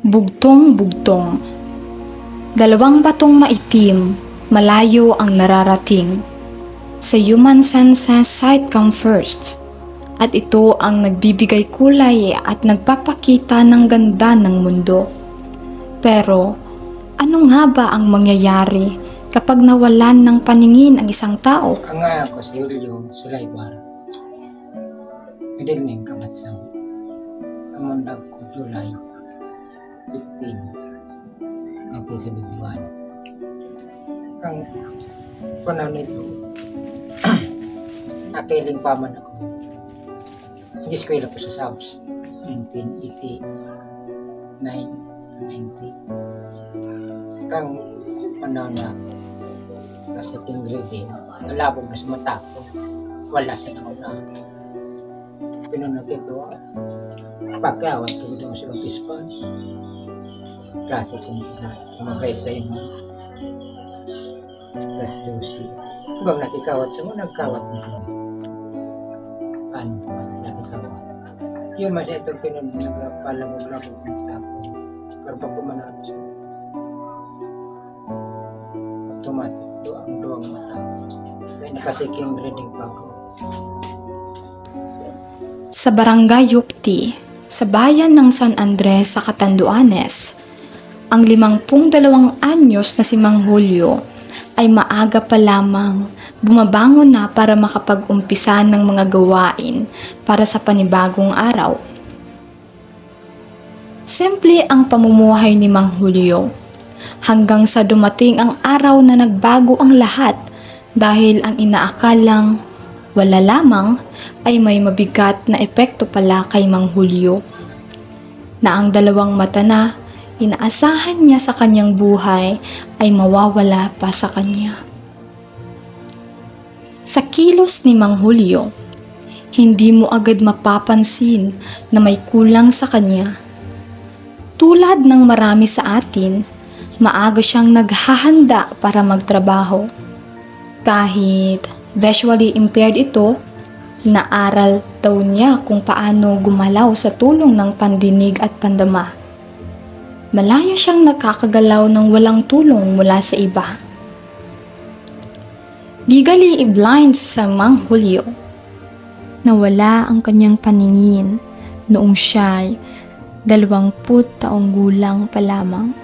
Bugtong-bugtong. Dalawang batong maitim, malayo ang nararating. Sa human senses, sight come first. At ito ang nagbibigay kulay at nagpapakita ng ganda ng mundo. Pero, ano nga ba ang mangyayari kapag nawalan ng paningin ang isang tao? Ang nga ako si Julio Sulaybar. Middle name Kamatsang. Kamundag ko July 15, 1971. Ang panahon nito, nakiling pa man ako. Nag-eskwela ko sa SABS 1989, 90. Kang panahon na nasa second grade, nalabog na sa mata ko. Wala sa nauna. Pinunod ito, pagkawat ko doon sa mag-ispan. Klase kong kumagay sa inyo. Last dosi. Hanggang nakikawat sa mo, nagkawat mo kami. Paano ko nakikawat? Yung mas ito pinunod, nagpalamog-lamog ng tapo. Pero pag kumanap siya, automatic, ang duwang mata. Kaya nakasiking reading pa ako. Sa Barangay Yukti, sa bayan ng San Andres sa Catanduanes, ang 52 anyos na si Mang Julio ay maaga pa lamang bumabangon na para makapag-umpisa ng mga gawain para sa panibagong araw. Simple ang pamumuhay ni Mang Julio hanggang sa dumating ang araw na nagbago ang lahat dahil ang inaakalang wala lamang ay may mabigat na epekto pala kay Mang Julio na ang dalawang mata na inaasahan niya sa kanyang buhay ay mawawala pa sa kanya. Sa kilos ni Mang Julio, hindi mo agad mapapansin na may kulang sa kanya. Tulad ng marami sa atin, maaga siyang naghahanda para magtrabaho. Kahit visually impaired ito, naaral daw niya kung paano gumalaw sa tulong ng pandinig at pandama. Malaya siyang nakakagalaw ng walang tulong mula sa iba. Legally blind sa Mang Julio. Nawala ang kanyang paningin noong siya'y 20 taong gulang pa lamang.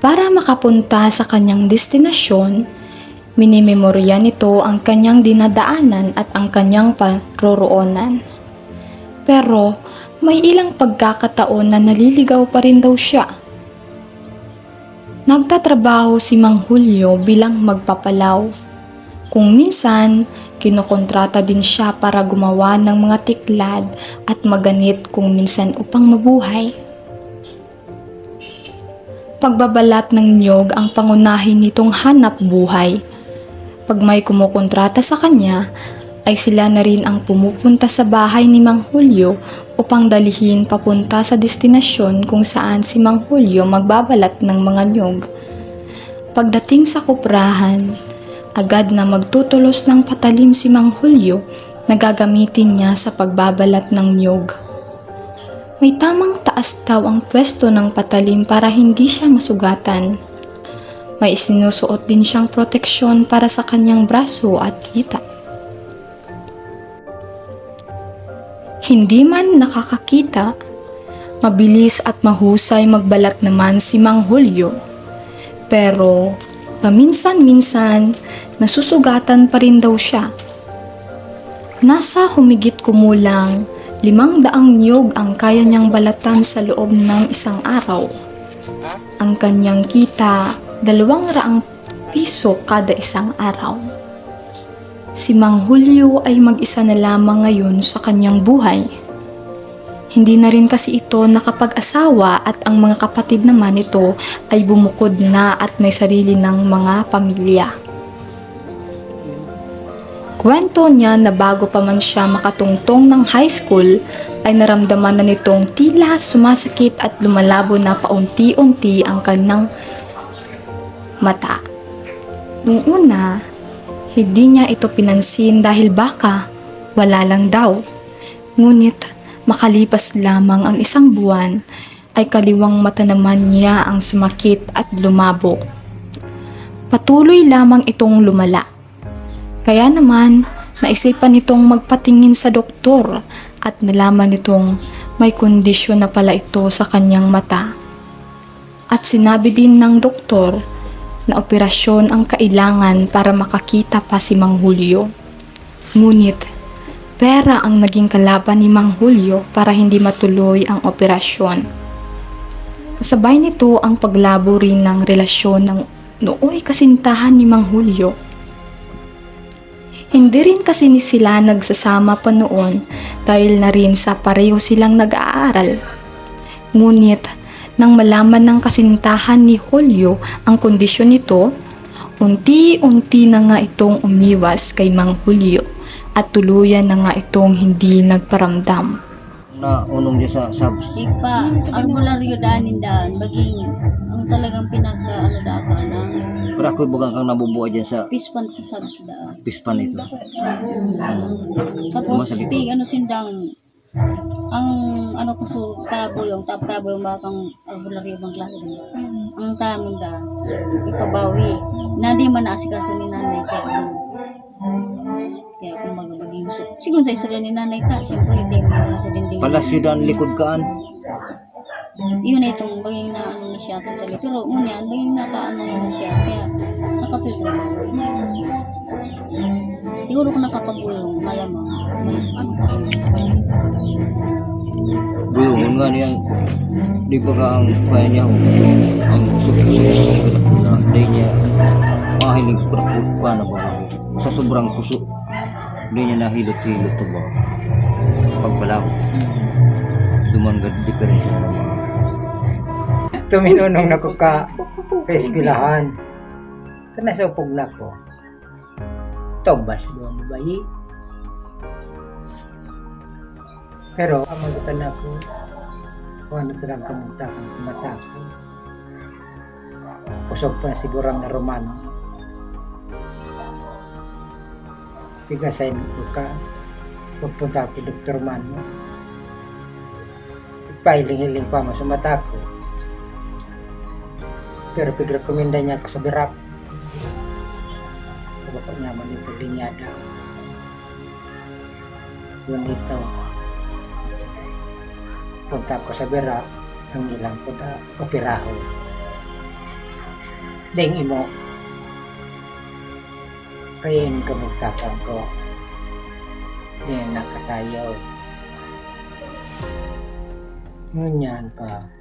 Para makapunta sa kanyang destinasyon, minimemorya nito ang kanyang dinadaanan at ang kanyang paroroonan. Pero may ilang pagkakataon na naliligaw pa rin daw siya. Nagtatrabaho si Mang Julio bilang magpapalaw. Kung minsan, kinokontrata din siya para gumawa ng mga tiklad at maganit kung minsan upang mabuhay. Pagbabalat ng niyog ang pangunahin nitong hanap buhay. Pag may kumukontrata sa kanya, ay sila na rin ang pumupunta sa bahay ni Mang Julio upang dalihin papunta sa destinasyon kung saan si Mang Julio magbabalat ng mga niyog. Pagdating sa kuprahan, agad na magtutulos ng patalim si Mang Julio na gagamitin niya sa pagbabalat ng niyog. May tamang taas daw ang pwesto ng patalim para hindi siya masugatan. May isinusuot din siyang proteksyon para sa kanyang braso at hita. Hindi man nakakakita, mabilis at mahusay magbalat naman si Mang Julio. Pero paminsan-minsan nasusugatan pa rin daw siya. Nasa humigit kumulang 500 niyog ang kaya niyang balatan sa loob ng isang araw. Ang kanyang kita, 200 piso kada isang araw. Si Mang Julio ay mag-isa na lamang ngayon sa kanyang buhay. Hindi na rin kasi ito nakapag-asawa at ang mga kapatid naman nito ay bumukod na at may sarili ng mga pamilya. Kwento niya na bago pa man siya makatungtong ng high school ay naramdaman na nitong tila sumasakit at lumalabo na paunti-unti ang kanyang mata. Noong una, hindi niya ito pinansin dahil baka wala lang daw. Ngunit makalipas lamang ang isang buwan ay kaliwang mata naman niya ang sumakit at lumabo. Patuloy lamang itong lumala. Kaya naman, naisipan nitong magpatingin sa doktor at nalaman nitong may kondisyon na pala ito sa kanyang mata. At sinabi din ng doktor na operasyon ang kailangan para makakita pa si Mang Julio. Ngunit, pera ang naging kalaban ni Mang Julio para hindi matuloy ang operasyon. Kasabay nito ang paglabo rin ng relasyon ng nooy kasintahan ni Mang Julio. Hindi rin kasi ni sila nagsasama pa noon dahil na rin sa pareho silang nag-aaral. Ngunit, nang malaman ng kasintahan ni Julio ang kondisyon nito, unti-unti na nga itong umiwas kay Mang Julio at tuluyan na nga itong hindi nagparamdam. Na unong dia sa subs. Ipa, albularyo danin daan, baging ang talagang pinaka daka ng Pero ako bagang kang nabubuhay dyan sa pispan sa subs daan. pispan ito. Tapos, Masabi ko. sindang, ang ko so paboyong, bakang albularyo bang klase. Ang tamon da, ipabawi. Na di man naasikaso ni nanay kaya kung magabaging so. Sigun sa istorya ni nanay ka, siyempre hindi mo na ako din. Palasyo daan likod kaan. Yun na itong baging na na siya talaga. Pero ngunyan, baging nakaano na siya. Kaya nakatutrabaho. Siguro kung nakapagulong, malamang. Buyungon nga niyang di ba ka ang kaya niya ang suki-suki na di niya mahilig pura-pura na ba sa sobrang kuso di niya nahilot-hilot to ba pagbalaw dumangad di ka rin siya naman Tuminunong na ko ka eskwelahan. Nasupog na ko. Tombas doon bayi. Pero amagutan ako. Kung ano talagang kamugtakan ng mata ko. Kusog pa siguro ang na Romano. Tigasayin ko ka. Pupunta ako kay Dr. Mano. Pailing-hiling pa mo sa mata ko. Pero pag-recommenda niya ako sa Berak. Sa bapak niya manito linyada. Yun ito. Punta ko sa Berak. Ang ilang po na operaho. Deng imo. Kaya yung kamugtakan ko. Yan nakasayaw. Ngunyan ka.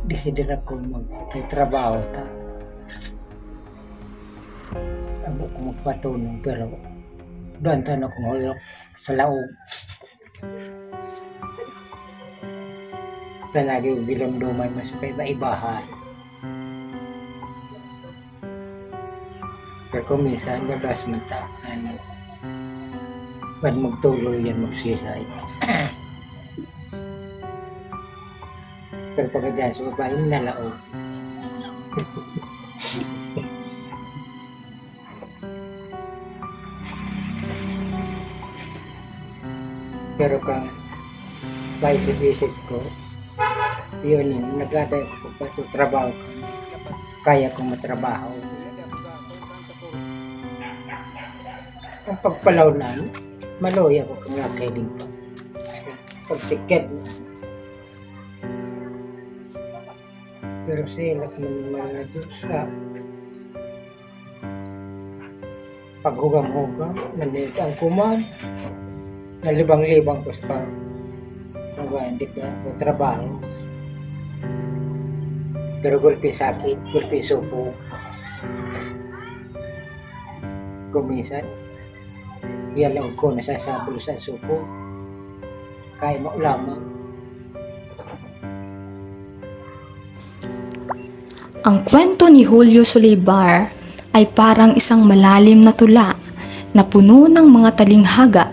Desider ako magtrabaho ta. Abo ko magpatunong pero doon tayo na kong hulok sa laog. Talagi yung bilong-lumay masukay maibahan. Pero kung minsan, gabas mo ta. Ba't magtuloy yan mag-suicide? Pero pagkadyan sa babae, nalaog. Pero kang paisip-isip ko, yun yun, nag-aday ko pa ito trabaho ko. Kaya kong matrabaho. Ang pagpalawnan, maloy ako kang nakailing pa. Pagtiket mo. Pero sa ilak naman na Diyos sa paghugam-hugam, nandiyo ang kuman, nalibang-libang ko sa pag-hindi ko trabaho. Pero gulpi sakit, gulpi supo. Kumisan, yalaw ko nasasabol sa supo. Kaya maulamang. Ang kwento ni Julio Solivar ay parang isang malalim na tula na puno ng mga talinghaga.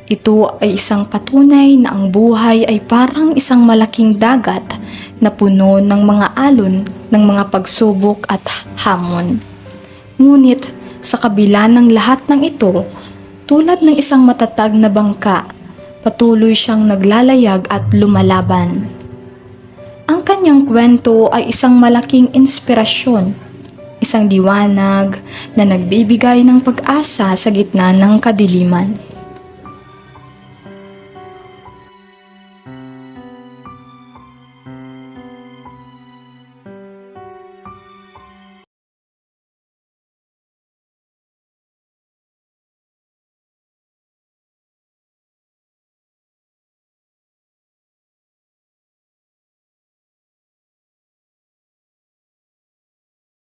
Ito ay isang patunay na ang buhay ay parang isang malaking dagat na puno ng mga alon ng mga pagsubok at hamon. Ngunit sa kabila ng lahat ng ito, tulad ng isang matatag na bangka, patuloy siyang naglalayag at lumalaban. Ang kanyang kwento ay isang malaking inspirasyon, isang liwanag na nagbibigay ng pag-asa sa gitna ng kadiliman.